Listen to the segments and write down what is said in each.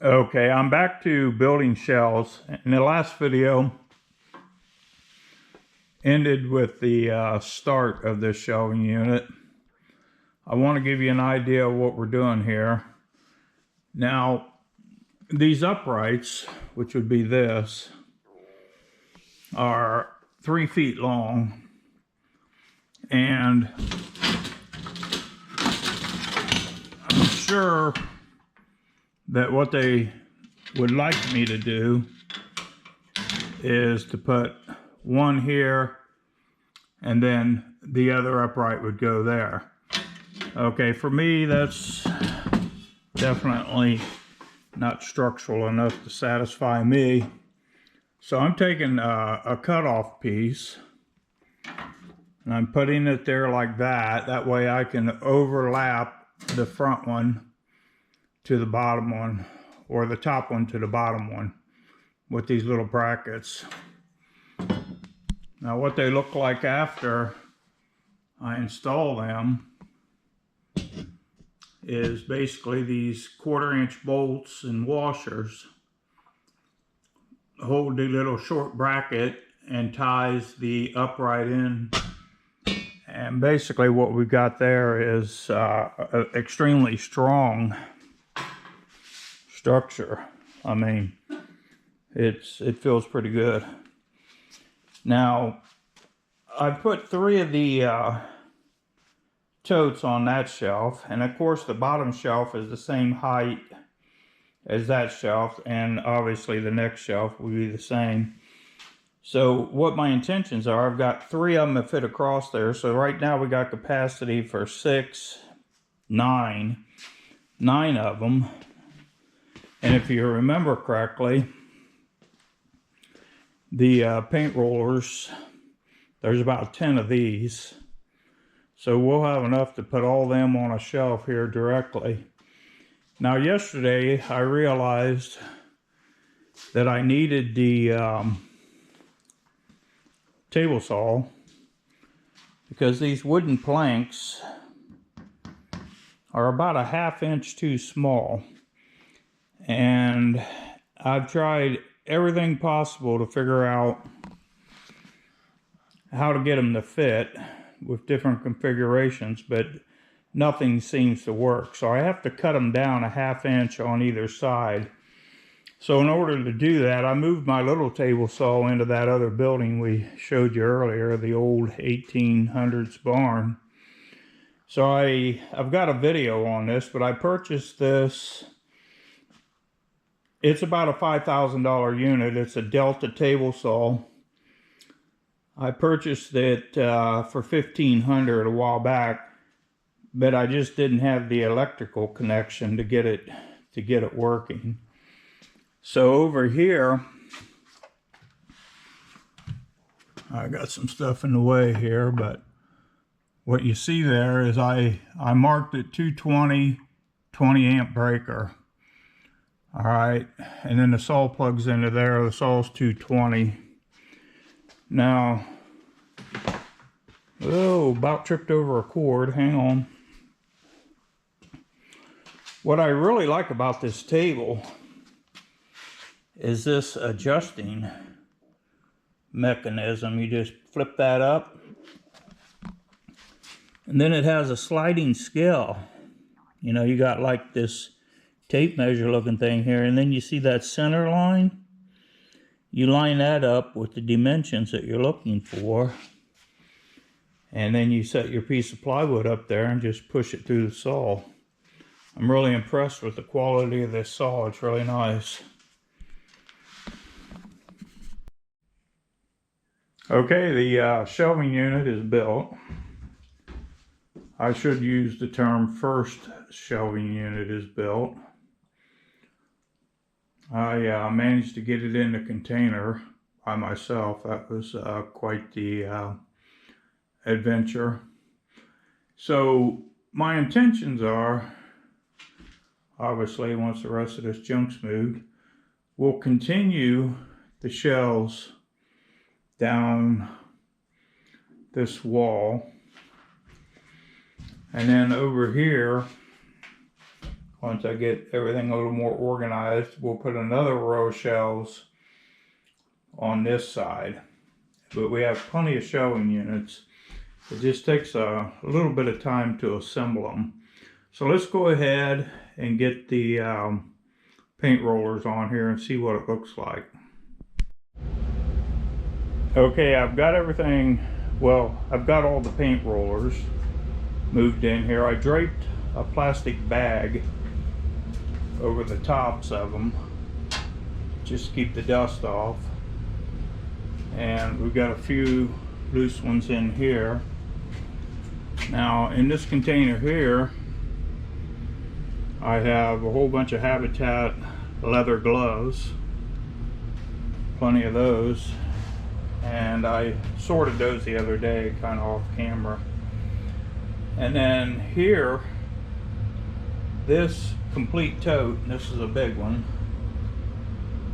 Okay, I'm back to building shelves. In the last video, ended with the start of this shelving unit. I want to give you an idea of what we're doing here. Now, these uprights, which would be this, are 3 feet long, and I'm sure that what they would like me to do is to put one here and then the other upright would go there. Okay, for me that's definitely not structural enough to satisfy me. So I'm taking a cutoff piece and I'm putting it there like that. That way I can overlap the front one to the bottom one, or the top one to the bottom one, with these little brackets. Now what they look like after I install them is basically these 1/4 inch bolts and washers hold the little short bracket and ties the upright in. And basically what we've got there is an extremely strong structure. I mean, it feels pretty good. Now, I put 3 of the totes on that shelf, and of course the bottom shelf is the same height as that shelf, and obviously the next shelf will be the same. So what my intentions are, I've got 3 of them that fit across there. So right now we got capacity for 6, 9 of them. And if you remember correctly, the paint rollers, there's about 10 of these. So we'll have enough to put all them on a shelf here directly. Now yesterday I realized that I needed the table saw because these wooden planks are about a 1/2 inch too small. And I've tried everything possible to figure out how to get them to fit with different configurations, but nothing seems to work. So I have to cut them down a 1/2 inch on either side. So in order to do that, I moved my little table saw into that other building we showed you earlier, the old 1800s barn. So I've got a video on this, but I purchased this. It's about a $5,000 unit. It's a Delta table saw. I purchased it for $1,500 a while back, but I just didn't have the electrical connection to get it working. So over here, I got some stuff in the way here, but what you see there is I marked it 220 20 amp breaker. All right, and then the saw plugs into there. The saw's 220. Now, oh, about tripped over a cord. Hang on. What I really like about this table is this adjusting mechanism. You just flip that up, and then it has a sliding scale. You know, you got like this tape measure looking thing here, and then you see that center line. You line that up with the dimensions that you're looking for, and then you set your piece of plywood up there and just push it through the saw. I'm really impressed with the quality of this saw. It's really nice. Okay, the shelving unit is built. I should use the term first shelving unit is built. I managed to get it in the container by myself. That was quite the adventure. So my intentions are, obviously once the rest of this junk's moved, we'll continue the shelves down this wall. And then over here, Once I get everything a little more organized, we'll put another row of shelves on this side. But we have plenty of shelving units. It just takes a little bit of time to assemble them. So let's go ahead and get the paint rollers on here and see what it looks like. Okay, I've got everything, well, I've got all the paint rollers moved in here. I draped a plastic bag over the tops of them just to keep the dust off. And we've got a few loose ones in here. Now in this container here, I have a whole bunch of Habitat leather gloves, plenty of those, and I sorted those the other day kind of off camera. And then here, this complete tote, and this is a big one.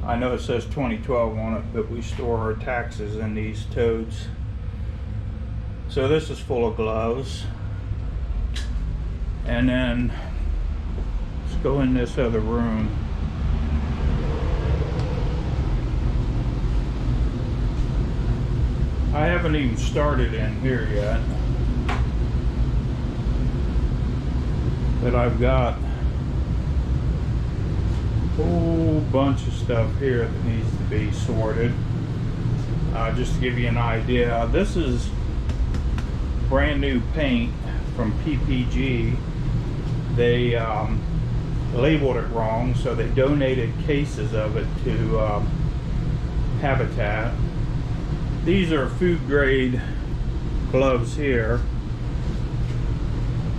I know it says 2012 on it, but we store our taxes in these totes. So this is full of gloves. And then let's go in this other room. I haven't even started in here yet, but I've got a whole bunch of stuff here that needs to be sorted. Just to give you an idea, this is brand new paint from PPG. They labeled it wrong, so they donated cases of it to Habitat. These are food grade gloves here.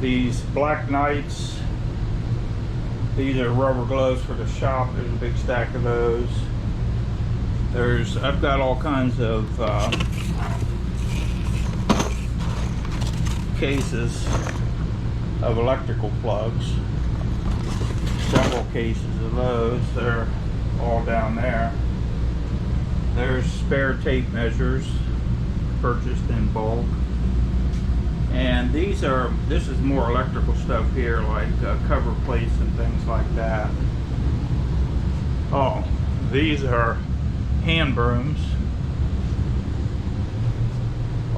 These Black Knights, these are rubber gloves for the shop. There's a big stack of those. I've got all kinds of cases of electrical plugs. Several cases of those. They're all down there. There's spare tape measures purchased in bulk. And this is more electrical stuff here, like cover plates and things like that. Oh, these are hand brooms.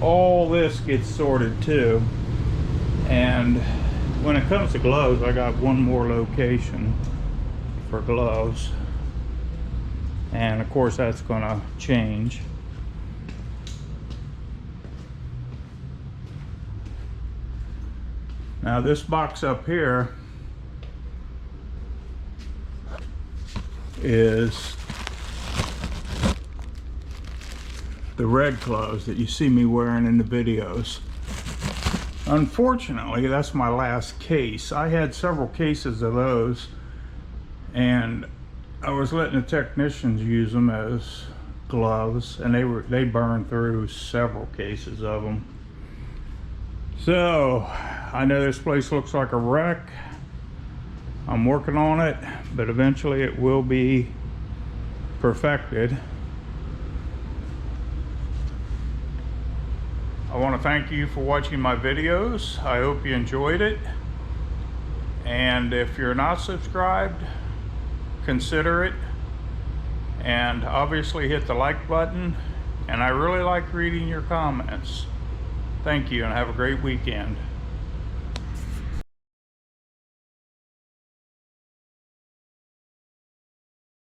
All this gets sorted too. And when it comes to gloves, I got one more location for gloves. And of course that's gonna change. Now this box up here is the red gloves that you see me wearing in the videos. Unfortunately, that's my last case. I had several cases of those, and I was letting the technicians use them as gloves, and they burned through several cases of them. So I know this place looks like a wreck. I'm working on it, but eventually it will be perfected. I want to thank you for watching my videos. I hope you enjoyed it. And if you're not subscribed, consider it. And obviously hit the like button. And I really like reading your comments. Thank you and have a great weekend.